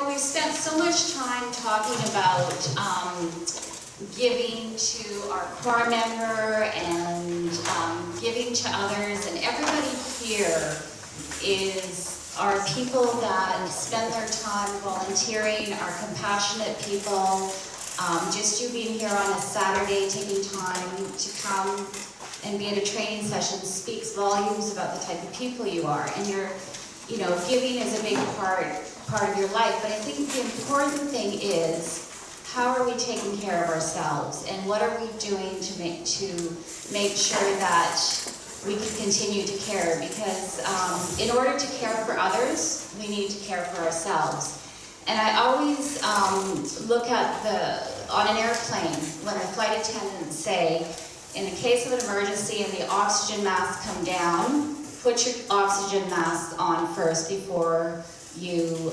know, we've spent so much time talking about giving to our core member and giving to others, and everybody here are people that spend their time volunteering, are compassionate people. Just you being here on a Saturday, taking time to come and be at a training session speaks volumes about the type of people you are. And giving is a big part of your life. But I think the important thing is, how are we taking care of ourselves, and what are we doing to make sure that we can continue to care? Because in order to care for others, we need to care for ourselves. And I always look at on an airplane, when a flight attendants say, in the case of an emergency and the oxygen masks come down, put your oxygen mask on first before you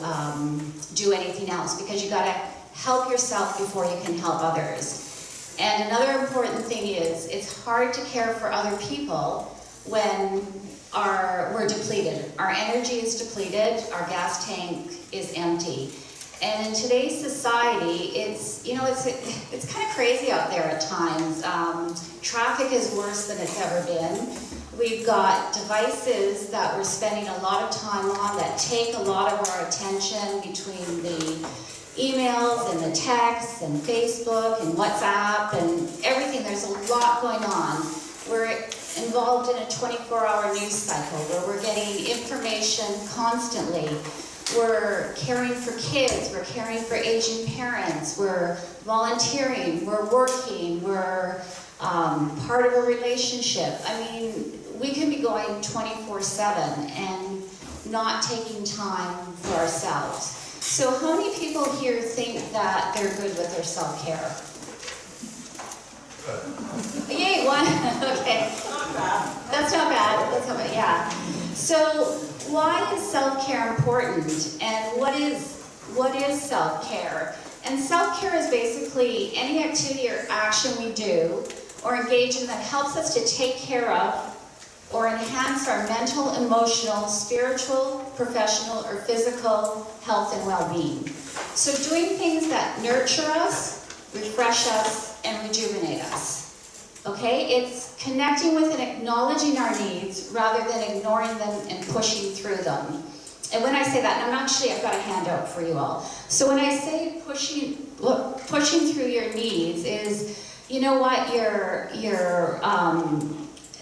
do anything else, because you got to help yourself before you can help others. And another important thing is, it's hard to care for other people when we're depleted. Our energy is depleted, our gas tank is empty. And in today's society, it's kind of crazy out there at times. Traffic is worse than it's ever been. We've got devices that we're spending a lot of time on that take a lot of our attention, between the emails and the texts and Facebook and WhatsApp and everything. There's a lot going on. We're involved in a 24-hour news cycle where we're getting information constantly. We're caring for kids, we're caring for aging parents, we're volunteering, we're working, we're part of a relationship. I mean, we can be going 24/7 and not taking time for ourselves. So how many people here think that they're good with their self-care? Yay, one. Okay. Not bad. That's not bad. That's not bad. Yeah. So why is self-care important, and what is self-care? And self-care is basically any activity or action we do or engage in that helps us to take care of or enhance our mental, emotional, spiritual, professional, or physical health and well-being. So doing things that nurture us, refresh us, and rejuvenate us. Okay? It's connecting with and acknowledging our needs rather than ignoring them and pushing through them. And when I say that, and I've got a handout for you all. So when I say pushing through your needs is, you know what, you're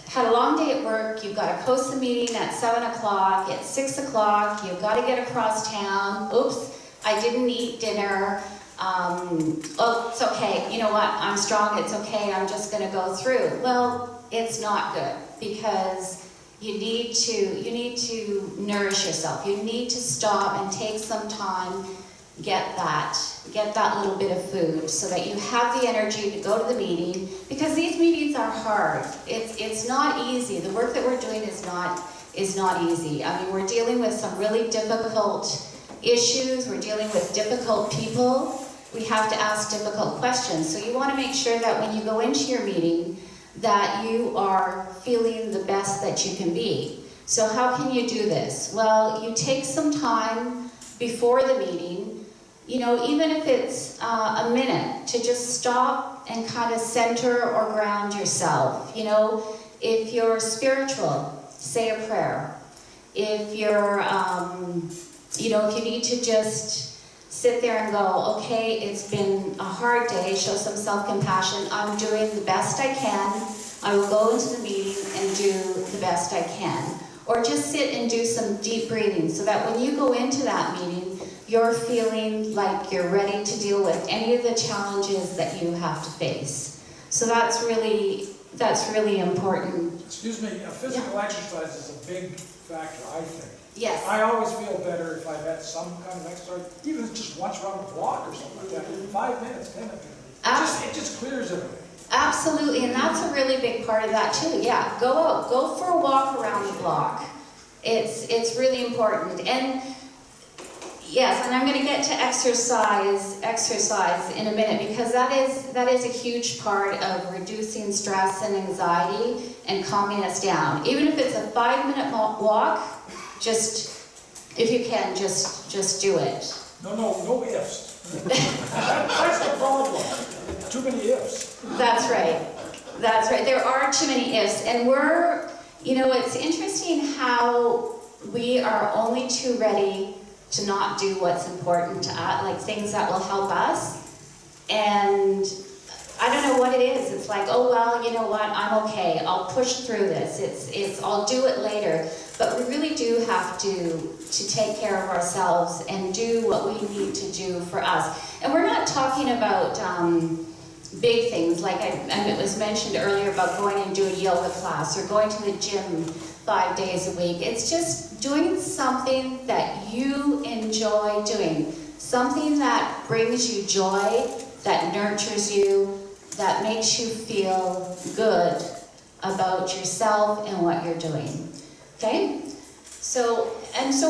had a long day at work, you've got a CoSA meeting at 7 o'clock, at 6 o'clock, you've got to get across town, oops, I didn't eat dinner, oh, it's okay, you know what, I'm strong, it's okay, I'm just going to go through. Well, it's not good, because you need to nourish yourself. You need to stop and take some time, get that little bit of food so that you have the energy to go to the meeting, because these meetings are hard. It's not easy. The work that we're doing is not easy. I mean, we're dealing with some really difficult issues. We're dealing with difficult people. We have to ask difficult questions. So you want to make sure that when you go into your meeting that you are feeling the best that you can be. So how can you do this? Well, you take some time before the meeting, even if it's a minute, to just stop and kind of center or ground yourself. If you're spiritual, say a prayer. If you're, if you need to just sit there and go, okay, it's been a hard day, show some self-compassion, I'm doing the best I can, I will go into the meeting and do the best I can. Or just sit and do some deep breathing so that when you go into that meeting, you're feeling like you're ready to deal with any of the challenges that you have to face. So that's really important. Excuse me, physical exercise is a big factor, I think. Yes. I always feel better if I've had some kind of exercise, even just once around the block or something like that. 5 minutes, 10 minutes. It just clears everything. Absolutely, and that's a really big part of that too. Yeah, go out, go for a walk around the block. It's really important. And yes, and I'm going to get to exercise in a minute, because that is a huge part of reducing stress and anxiety and calming us down. Even if it's a 5-minute walk, just if you can, just do it. No ifs. That's the problem. Too many ifs. That's right. That's right. There are too many ifs. And it's interesting how we are only too ready to not do what's important to us, like things that will help us. And I don't know what it is. It's like, oh, well, you know what? I'm okay. I'll push through this. I'll do it later. But we really do have to take care of ourselves and do what we need to do for us. And we're not talking about big things, like it was mentioned earlier about going and do a yoga class or going to the gym 5 days a week. It's just doing something that you enjoy doing, something that brings you joy, that nurtures you, that makes you feel good about yourself and what you're doing. Okay? So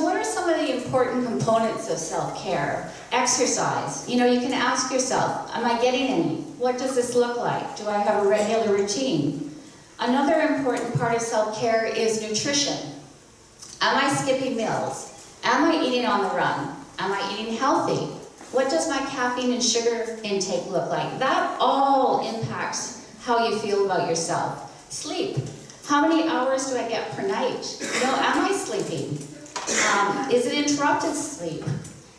what are some of the important components of self-care? Exercise. You can ask yourself, am I getting any? What does this look like? Do I have a regular routine? Another important part of self-care is nutrition. Am I skipping meals? Am I eating on the run? Am I eating healthy? What does my caffeine and sugar intake look like? That all impacts how you feel about yourself. Sleep. How many hours do I get per night? Am I sleeping? Is it interrupted sleep?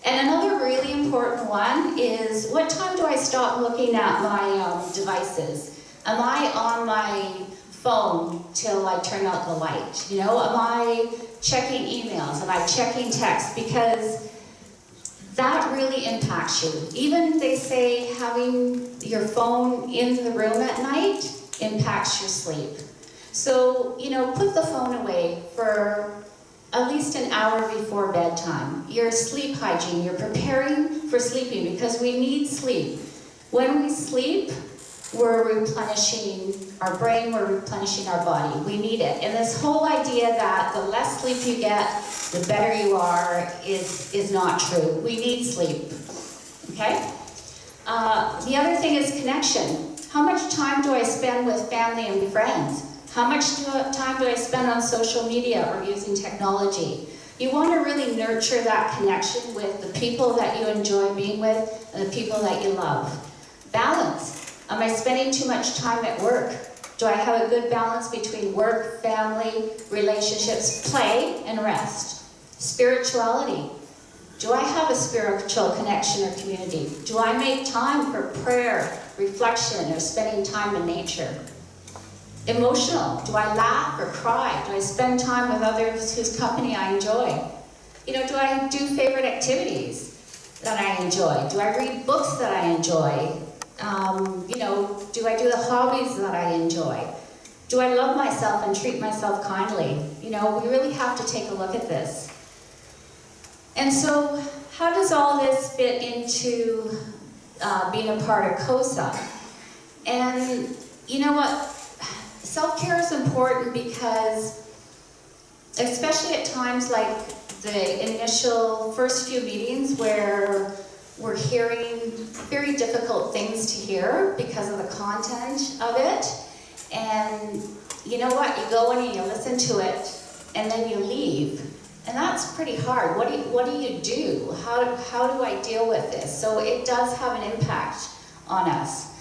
And another really important one is, what time do I stop looking at my devices? Am I on my phone till I turn out the light? Am I checking emails? Am I checking texts? Because that really impacts you. Even they say having your phone in the room at night impacts your sleep. So, put the phone away for at least an hour before bedtime. Your sleep hygiene, you're preparing for sleeping because we need sleep. When we sleep, we're replenishing our brain, we're replenishing our body. We need it. And this whole idea that the less sleep you get, the better you are is not true. We need sleep. Okay? The other thing is connection. How much time do I spend with family and friends? How much time do I spend on social media or using technology? You want to really nurture that connection with the people that you enjoy being with and the people that you love. Balance. Am I spending too much time at work? Do I have a good balance between work, family, relationships, play, and rest? Spirituality. Do I have a spiritual connection or community? Do I make time for prayer, reflection, or spending time in nature? Emotional. Do I laugh or cry? Do I spend time with others whose company I enjoy? Do I do favorite activities that I enjoy? Do I read books that I enjoy? Do I do the hobbies that I enjoy? Do I love myself and treat myself kindly? We really have to take a look at this. And so, how does all this fit into being a part of CoSA? And you know what? Self-care is important because, especially at times like the initial first few meetings where we're hearing very difficult things to hear because of the content of it. And you know what? You go in and you listen to it and then you leave. And that's pretty hard. What do you do? How do I deal with this? So it does have an impact on us.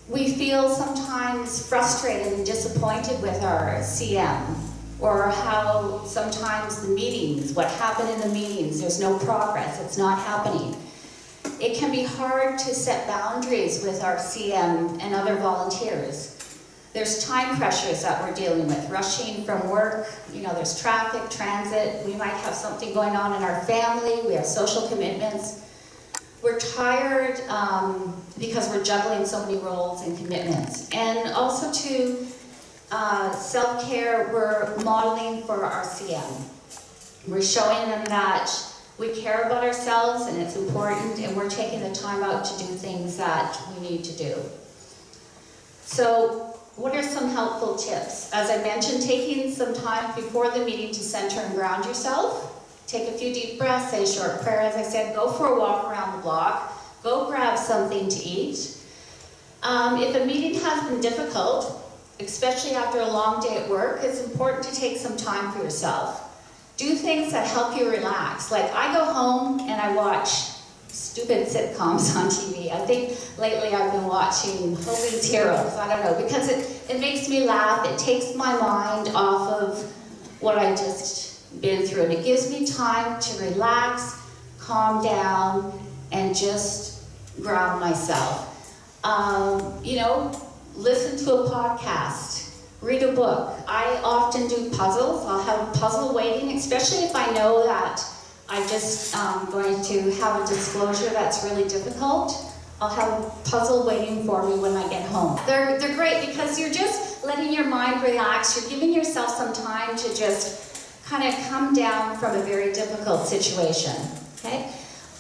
We feel sometimes frustrated and disappointed with our CM, or how sometimes the meetings, what happened in the meetings, there's no progress, it's not happening. It can be hard to set boundaries with our CM and other volunteers. There's time pressures that we're dealing with, rushing from work, there's traffic, transit, we might have something going on in our family, we have social commitments. We're tired because we're juggling so many roles and commitments. And also to self-care, we're modeling for our CM. We're showing them that we care about ourselves and it's important, and we're taking the time out to do things that we need to do. So what are some helpful tips? As I mentioned, taking some time before the meeting to center and ground yourself. Take a few deep breaths, say a short prayer, as I said, go for a walk around the block, go grab something to eat. If a meeting has been difficult, especially after a long day at work, it's important to take some time for yourself. Do things that help you relax. Like I go home and I I watch stupid sitcoms on TV. I think lately I've been watching Hogan's Heroes, I don't know, because it makes me laugh. It takes my mind off of what I just been through, and it gives me time to relax, calm down, and just ground myself. You know, listen to a podcast, read a book. I often do puzzles. I'll have a puzzle waiting, especially if I know that I just going to have a disclosure that's really difficult. I'll have a puzzle waiting for me when I get home. They're great because you're just letting your mind relax. You're giving yourself some time to just kind of come down from a very difficult situation, okay?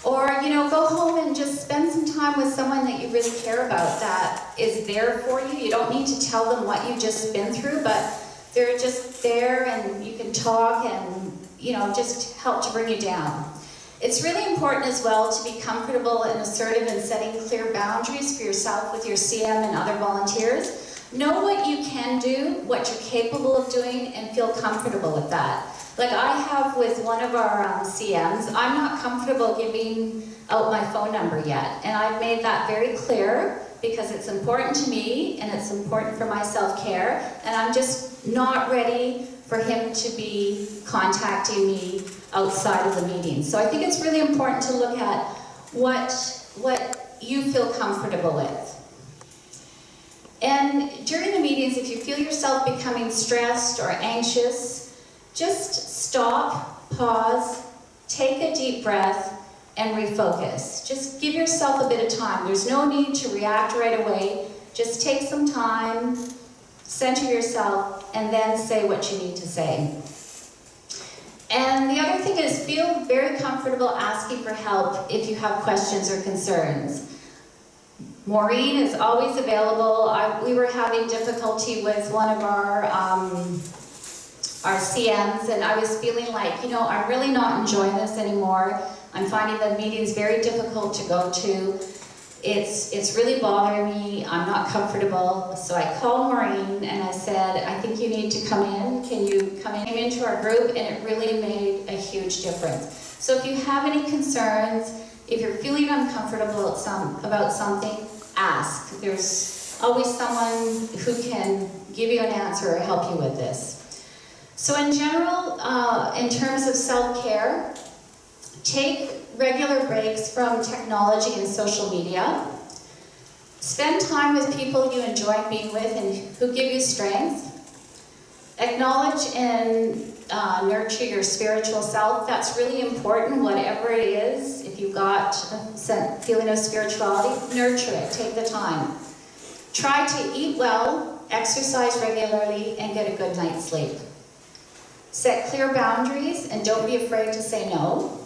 Or, you know, go home and just spend some time with someone that you really care about that is there for you. You don't need to tell them what you've just been through, but they're just there and you can talk and, you know, just help to bring you down. It's really important as well to be comfortable and assertive in setting clear boundaries for yourself with your CM and other volunteers. Know what you can do, what you're capable of doing, and feel comfortable with that. Like I have with one of our CMs, I'm not comfortable giving out my phone number yet. And I've made that very clear because it's important to me and it's important for my self-care. And I'm just not ready for him to be contacting me outside of the meeting. So I think it's really important to look at what you feel comfortable with. And during the meetings, if you feel yourself becoming stressed or anxious, just stop, pause, take a deep breath, and refocus. Just give yourself a bit of time. There's no need to react right away. Just take some time, center yourself, and then say what you need to say. And the other thing is feel very comfortable asking for help if you have questions or concerns. Maureen is always available. We were having difficulty with one of our CMs, and I was feeling like, you know, I'm really not enjoying this anymore. I'm finding the meetings very difficult to go to. It's really bothering me. I'm not comfortable. So I called Maureen and I said, I think you need to come in. Can you come in into our group? And it really made a huge difference. So if you have any concerns, if you're feeling uncomfortable about something, ask. There's always someone who can give you an answer or help you with this. So in general, in terms of self-care, take regular breaks from technology and social media. Spend time with people you enjoy being with and who give you strength. Acknowledge and nurture your spiritual self. That's really important, whatever it is. If you've got a feeling of spirituality, nurture it. Take the time. Try to eat well, exercise regularly, and get a good night's sleep. Set clear boundaries and don't be afraid to say no.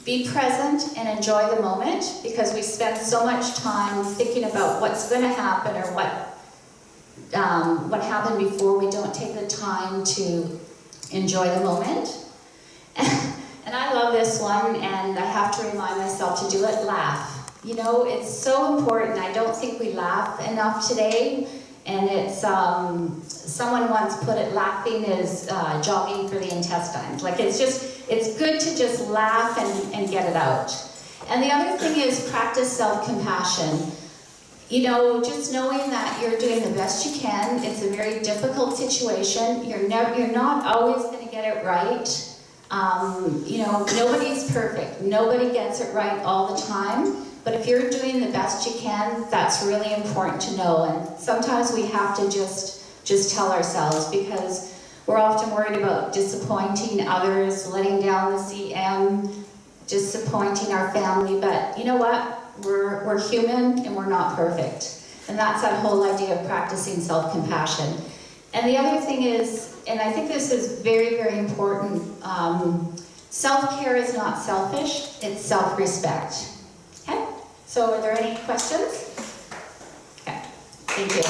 Be present and enjoy the moment because we spend so much time thinking about what's going to happen or what happened before. We don't take the time to enjoy the moment. And I love this one, and I have to remind myself to do it. Laugh. You know, it's so important. I don't think we laugh enough today. And it's, someone once put it, laughing is jogging for the intestines. Like it's good to just laugh and get it out. And the other thing is practice self-compassion. You know, just knowing that you're doing the best you can. It's a very difficult situation. You're not always going to get it right. You know, nobody's perfect. Nobody gets it right all the time. But if you're doing the best you can, that's really important to know. And sometimes we have to just tell ourselves because we're often worried about disappointing others, letting down the CM, disappointing our family. But you know what? We're human and we're not perfect. And that's that whole idea of practicing self-compassion. And the other thing is, and I think this is very, very important, self-care is not selfish, it's self-respect. Okay? So are there any questions? Okay, thank you.